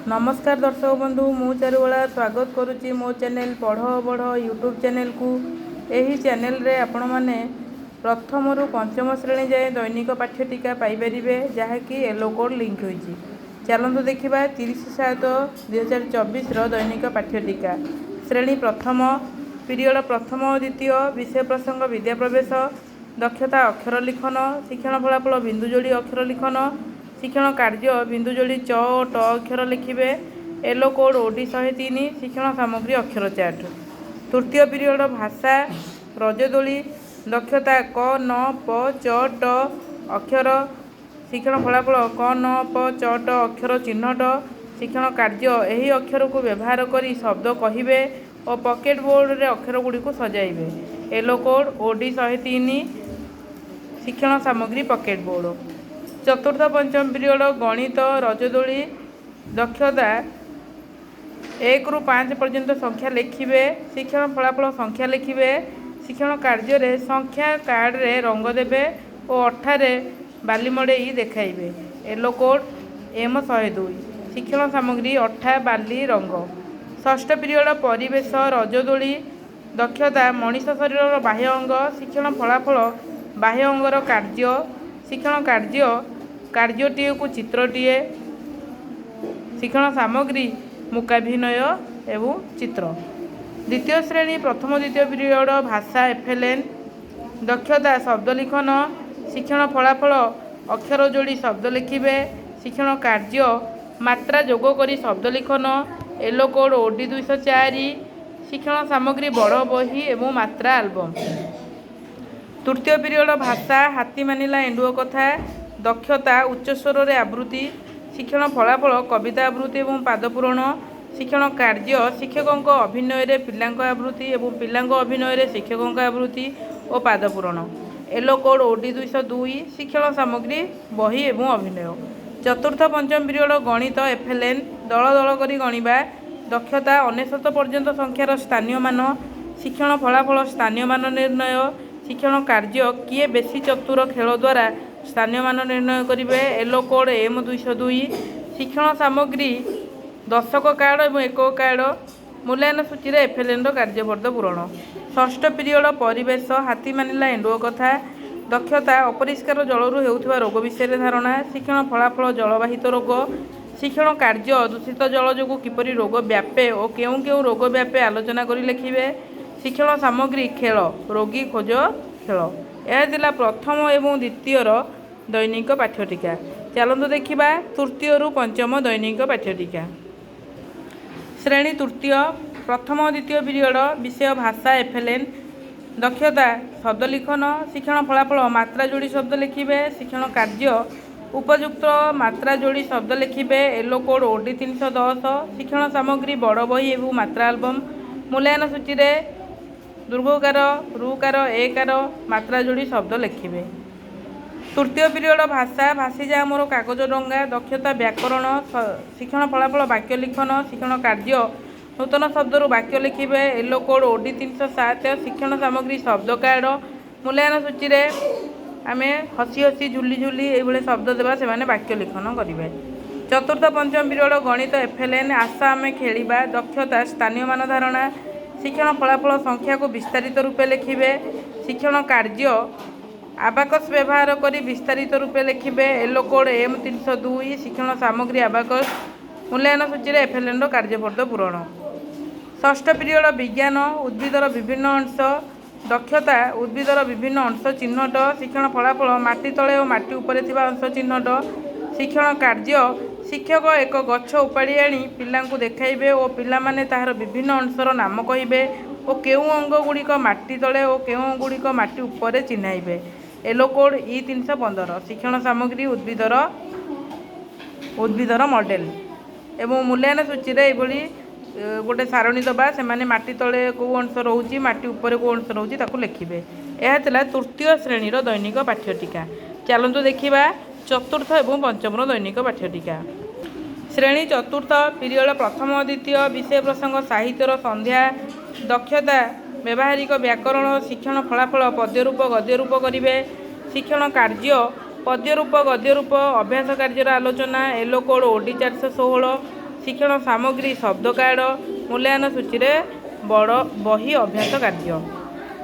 नमस्कार दर्शक बंधु मु चारुवाला स्वागत करुच्ची मो चैनल पढ़ बढ़ यूट्यूब चैनल को। यही चैनल रे आपण माने प्रथम रु पंचम श्रेणी जाए दैनिक पाठ्यटिका पाइबे जहाँकि येलो कोड लिंक होती। चलतु देखा 30/7/2024 दैनिक पाठ्यटिका श्रेणी प्रथम पीरियड प्रथम द्वितीय विषय प्रसंग विद्या प्रवेश दक्षता अक्षर लिखन शिक्षण फलाफल बिंदु जोड़ी अक्षर लिखन शिक्षण कार्य बिंदु जोड़ी च और ट अक्षर लिखिबे। येलो कोड ओडी 103 शिक्षण सामग्री अक्षर चार्ट। तृतीय पीरियड भाषा रजदोली दक्षता क न प च ट अक्षर शिक्षण फलाफल क न प च ट अक्षर चिन्हट शिक्षण कार्य यही अक्षर को व्यवहार करी शब्द कहिबे और पॉकेट बोर्ड रे अक्षर गुड़ी को सजाइबे। येलो कोड ओडी 103 शिक्षण सामग्री पॉकेट बोर्ड। चतुर्थ पंचम पीरियड गणित रजदोली दक्षता 1 रु 5 पर्यंत संख्या लिखिबे शिक्षण फलाफल संख्या लिखिबे शिक्षण कार्य रे संख्या कार्ड रे रंग देबे और अठारे बाली मड़ेई देखाइबे। येलो कोड एम 102 शिक्षण सामग्री अठा बाली रंग। षष्ठ पीरियड परिवेश रजदोली दक्षता मनीष शरीर बाह्य अंग शिक्षण फलाफल बाह्य अंगर कार्य शिक्षण कार्यटीए को चित्रटीए शिक्षण सामग्री मुकाभिनय एवं चित्र। द्वितीय श्रेणी प्रथम द्वितीय पीरियड भाषा एफएलएन दक्षता शब्द लिखन शिक्षण फलाफल अक्षर जोड़ी शब्द लिखिबे शिक्षण कार्य मात्रा जोग करी शब्द लिखन। येलो कोड ओडी 204 शिक्षण सामग्री बड़ बही एवं मात्रा आलबम। तृतीय पीरियड भाषा हाथी मानिला एंडुओ कथा दक्षता उच्च स्वर रे आवृत्ति शिक्षण फलाफल कविता आवृत्ति एवं पादपूरण शिक्षण कार्य शिक्षकों अभिनय रे पिलांक आवृत्ति एवं पिलांक अभिनय रे शिक्षकों आवृत्ति और पादपूरण। येलो कोड ओडी 202 शिक्षण सामग्री बही एवं अभिनय। चतुर्थ पंचम पीरियड गणित एफएलएन दल दल करी गणिबा दक्षता 99 पर्यंत संख्यार स्थानीय मान शिक्षण फलाफल स्थानीय मान निर्णय शिक्षण कार्य किए बेसी चतुर खेल द्वारा स्थानीय मान निर्णय करेंगे। येलो कोड एम 202 शिक्षण सामग्री दशक कार्ड और एक कार्ड मूल्यांकन सूची रे एफएलएन कार्यपद पूरण। षष्ठ पीरियड परिवेश हाथी मानिला एंडुओ कथा दक्षता अपरिष्कार जलरू हेउथिबा रोग विषय धारणा शिक्षण फलाफल जलवाहित रोग शिक्षण कार्य दूषित जल जो किपरि रोग व्यापे और केउं केउं रोग व्यापे आलोचना करी लिखिबे शिक्षण सामग्री खेल रोगी खोज खेल। यह प्रथम एवं द्वितीय दैनिक पाठ्यटिका। चलतु देखा तृतीय रु पंचम दैनिक पाठ्यटिका श्रेणी तृतीय प्रथम द्वितीय पीरियड विषय भाषा एफएलएन दक्षता शब्द लिखन शिक्षण फलाफल मात्रा जोड़ी शब्द लिखिबे शिक्षण कार्य उपयुक्त मात्रा जोड़ी शब्द लिखिबे। येलो कोड ओडी 310 शिक्षण सामग्री बड़ बही एवं मात्रा आलबम मूल्यांकन सूची रे दुर्घकार रुकार एकार मात्रा जोड़ी शब्द लिखिबे। तृतीय पीरियड भाषा भाषीजा मोर कागज डंगा दक्षता व्याकरण शिक्षण फलाफल वाक्य लिखन शिक्षण कार्य नूतन शब्द वाक्य लिखिबे। येलो कोड ओडी 307 शिक्षण सामग्री शब्द कार्ड मूल्यांकन सूची रे आमे हसी हसी झुली झुली ये शब्द देवा से वाक्य लिखन करेंगे। चतुर्थ पंचम पीरियड गणित एफएलएन आशा आमे खेलिबा दक्षता स्थानीय मान धारणा शिक्षण फलाफल संख्या को विस्तारित रूपे लिखिबे शिक्षण कार्य आबाकस व्यवहार करी विस्तारित रूपे लिखिबे। येलो कोड एम 302 शिक्षण सामग्री आबाकस मूल्यांकन सूची रे एफएलएन कार्यपद पूरण। षष्ठ पीरियड विज्ञान उद्भिदर विभिन्न अंश दक्षता उद्भिदर विभिन्न अंश चिन्हट शिक्षण फलाफल माटी तले और माटी उपरे थिबा अंश चिन्हट शिक्षण कार्य शिक्षक एक गछ उपाड़ी आनी पिलांकु देखाइबे और पिला माने ताहार विभिन्न अंशर नाम कहिबे और केउं अंग गुड़िक माटी तले और केउं गुड़िक माटी उपरे चिन्हाइबे। येलो कोड ई 315 शिक्षण सामग्री उद्भिदर मॉडल एवं मूल्यांकन सूची रे एभली गोटे सारणी दबा से माने माटी तले को अंश रोची माटी उपरे को अंश रोची ताकू लिखिबे। यह थिला तृतीय श्रेणीर दैनिक पाठ्यटिका। चलतु देखिबा चतुर्थ एवं पंचम दैनिक पाठ्यटिका श्रेणी चतुर्थ पीरियड प्रथम द्वितीय विषय प्रसंग साहित्यर संध्या दक्षता व्यावहारिक व्याकरण शिक्षण फलाफल पद्यरूप गद्यरूप करेंगे शिक्षण कार्य पद्यरूप गद्यरूप अभ्यास कार्यर आलोचना। येलो कोड ओडी 416 ଶିକ୍ଷଣ ସାମଗ୍ରୀ ଶବ୍ଦ କାର୍ଡ଼ ମୂଲ୍ୟାୟନ ସୂଚୀରେ ବଡ଼ ବହି ଅଭ୍ୟାସ କାର୍ଯ୍ୟ।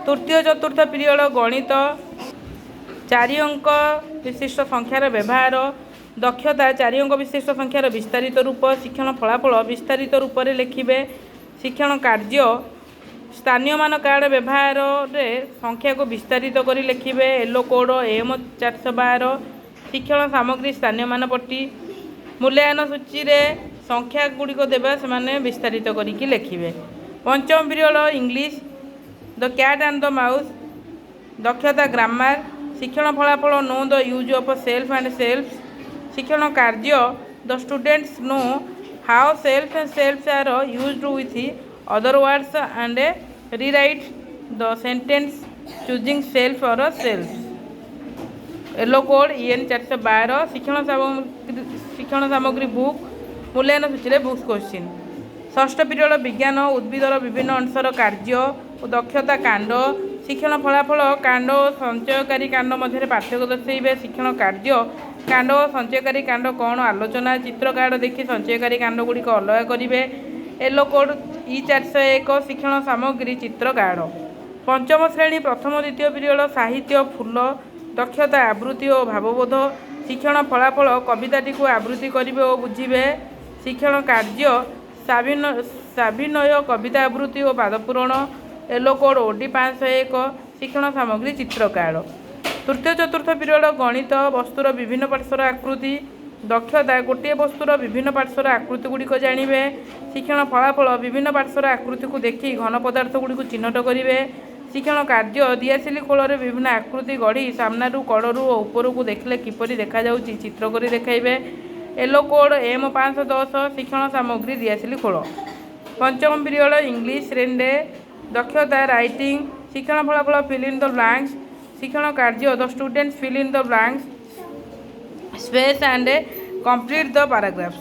ତୃତୀୟ ଚତୁର୍ଥ ପିରିୟଡ଼ ଗଣିତ 4 ଅଙ୍କ ବିଶିଷ୍ଟ ସଂଖ୍ୟାର ବ୍ୟବହାର ଦକ୍ଷତା 4 ଅଙ୍କ ବିଶିଷ୍ଟ ସଂଖ୍ୟାର ବିସ୍ତାରିତ ରୂପ ଶିକ୍ଷଣ ଫଳାଫଳ ବିସ୍ତାରିତ ରୂପରେ ଲେଖିବେ। ଶିକ୍ଷଣ କାର୍ଯ୍ୟ ସ୍ଥାନୀୟମାନ କାର୍ଡ଼ ବ୍ୟବହାରରେ ସଂଖ୍ୟାକୁ ବିସ୍ତାରିତ କରି ଲେଖିବେ। ଏଲୋ କୋଡ଼ AM 412 ଶିକ୍ଷଣ ସାମଗ୍ରୀ ସ୍ଥାନୀୟମାନ ପଟ୍ଟି ମୂଲ୍ୟାୟନ ସୂଚୀରେ ସଂଖ୍ୟା ଗୁଡ଼ିକ ଦେବା ସେମାନେ ବିସ୍ତାରିତ କରିକି ଲେଖିବେ। ପଞ୍ଚମ period English the cat and the mouse ଦକ୍ଷତା ଗ୍ରାମାର ଶିକ୍ଷଣ ଫଳାଫଳ know the use of self and self ଶିକ୍ଷଣ କାର୍ଯ୍ୟ the students know how self and self are used with other words and rewrite the sentence choosing self or self. LO code EN 412 ଶିକ୍ଷଣ ସାମଗ୍ରୀ book ମୂଲ୍ୟାୟନ ସୂଚୀରେ books question. ଷଷ୍ଠ period ବିଜ୍ଞାନ ଉଦ୍ଭିଦର ବିଭିନ୍ନ ଅଂଶର କାର୍ଯ୍ୟ ଓ ଦକ୍ଷତା କାଣ୍ଡ ଶିକ୍ଷଣ ଫଳାଫଳ କାଣ୍ଡ ଓ ସଞ୍ଚୟକାରୀ କାଣ୍ଡ ମଧ୍ୟରେ ପାର୍ଥକ୍ୟ ଦର୍ଶାଇବେ। ଶିକ୍ଷଣ କାର୍ଯ୍ୟ କାଣ୍ଡ ଓ ସଞ୍ଚୟକାରୀ କାଣ୍ଡ କ'ଣ ଆଲୋଚନା ଚିତ୍ର କାର୍ଡ଼ ଦେଖି ସଞ୍ଚୟକାରୀ କାଣ୍ଡ ଗୁଡ଼ିକ ଅଲଗା କରିବେ। ଏଲୋ କୋଡ଼ E 401 ଶିକ୍ଷଣ ସାମଗ୍ରୀ ଚିତ୍ର କାର୍ଡ଼। ପଞ୍ଚମ ଶ୍ରେଣୀ ପ୍ରଥମ ଦ୍ୱିତୀୟ ପିରିୟଡ଼ ସାହିତ୍ୟ ଫୁଲ ଦକ୍ଷତା ଆବୃତ୍ତି ଓ ଭାବବୋଧ ଶିକ୍ଷଣ ଫଳାଫଳ କବିତାଟିକୁ ଆବୃତ୍ତି କରିବେ ଓ ବୁଝିବେ। ଶିକ୍ଷଣ କାର୍ଯ୍ୟ ସାଭିନୟ କବିତା ଆବୃତ୍ତି ଓ ପାଦପୂରଣ। ଏଲୋ କୋଡ଼ OD 501 ଶିକ୍ଷଣ ସାମଗ୍ରୀ ଚିତ୍ର କାର୍ଡ଼। ତୃତୀୟ ଚତୁର୍ଥ ପିରିୟଡ଼ ଗଣିତ ବସ୍ତୁର ବିଭିନ୍ନ ପାର୍ଶ୍ୱର ଆକୃତି ଦକ୍ଷତା ଗୋଟିଏ ବସ୍ତୁର ବିଭିନ୍ନ ପାର୍ଶ୍ୱର ଆକୃତି ଗୁଡ଼ିକ ଜାଣିବେ। ଶିକ୍ଷଣ ଫଳାଫଳ ବିଭିନ୍ନ ପାର୍ଶ୍ୱର ଆକୃତିକୁ ଦେଖି ଘନ ପଦାର୍ଥ ଗୁଡ଼ିକୁ ଚିହ୍ନଟ କରିବେ। ଶିକ୍ଷଣ କାର୍ଯ୍ୟ ଦିଆସିଲି ଖୋଳରେ ବିଭିନ୍ନ ଆକୃତି ଗଢ଼ି ସାମ୍ନାରୁ କଡ଼ରୁ ଓ ଉପରକୁ ଦେଖିଲେ କିପରି ଦେଖାଯାଉଛି ଚିତ୍ର କରି ଦେଖାଇବେ। ଏଲୋ କୋଡ଼ M 510 ଶିକ୍ଷଣ ସାମଗ୍ରୀ ଦିଆସିଲି ଖୋଳ। ପଞ୍ଚମ ପିରିୟଡ଼ ଇଂଲିଶ ଶ୍ରେଣୀରେ ଦକ୍ଷତା ରାଇଟିଂ ଶିକ୍ଷଣ ଫଳାଫଳ ଫିଲ୍ ଇନ୍ ଦ ବ୍ଲାଙ୍କ୍ସ ଶିକ୍ଷଣ କାର୍ଯ୍ୟ the students fill in the blanks space and complete the paragraphs.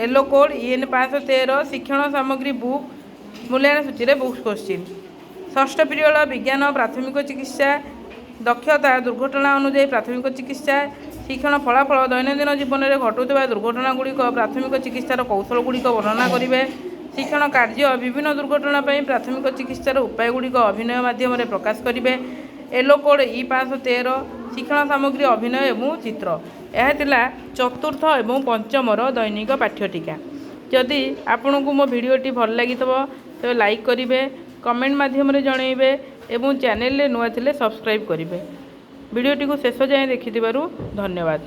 LO code EN 513 ଶିକ୍ଷଣ ସାମଗ୍ରୀ ବୁକ୍ ମୂଲ୍ୟାୟନ ସୂଚୀରେ ବୁକ୍ସ କୋଶ୍ଚିନ୍। ଷଷ୍ଠ ପିରିୟଡ଼ ବିଜ୍ଞାନ ପ୍ରାଥମିକ ଚିକିତ୍ସା ଦକ୍ଷତା ଦୁର୍ଘଟଣା ଅନୁଯାୟୀ ପ୍ରାଥମିକ ଚିକିତ୍ସା ଶିକ୍ଷଣ ଫଳାଫଳ ଦୈନନ୍ଦିନ ଜୀବନରେ ଘଟୁଥିବା ଦୁର୍ଘଟଣା ଗୁଡ଼ିକ ପ୍ରାଥମିକ ଚିକିତ୍ସାର କୌଶଳ ଗୁଡ଼ିକ ବର୍ଣ୍ଣନା କରିବେ। ଶିକ୍ଷଣ କାର୍ଯ୍ୟ ବିଭିନ୍ନ ଦୁର୍ଘଟଣା ପାଇଁ ପ୍ରାଥମିକ ଚିକିତ୍ସାର ଉପାୟ ଗୁଡ଼ିକ ଅଭିନୟ ମାଧ୍ୟମରେ ପ୍ରକାଶ କରିବେ। ଏଲୋ କୋଡ଼ E 513 ଶିକ୍ଷଣ ସାମଗ୍ରୀ ଅଭିନୟ ଏବଂ ଚିତ୍ର। ଏହା ଥିଲା ଚତୁର୍ଥ ଏବଂ ପଞ୍ଚମର ଦୈନିକ ପାଠ୍ୟଟିକା। ଯଦି ଆପଣଙ୍କୁ ମୋ ଭିଡ଼ିଓଟି ଭଲ ଲାଗିଥିବ ତେବେ ଲାଇକ୍ କରିବେ କମେଣ୍ଟ ମାଧ୍ୟମରେ ଜଣାଇବେ ଏବଂ ଚ୍ୟାନେଲରେ ନୂଆ ଥିଲେ ସବସ୍କ୍ରାଇବ୍ କରିବେ। ଭିଡ଼ିଓଟିକୁ ଶେଷ ଯାଏଁ ଦେଖିଥିବାରୁ ଧନ୍ୟବାଦ।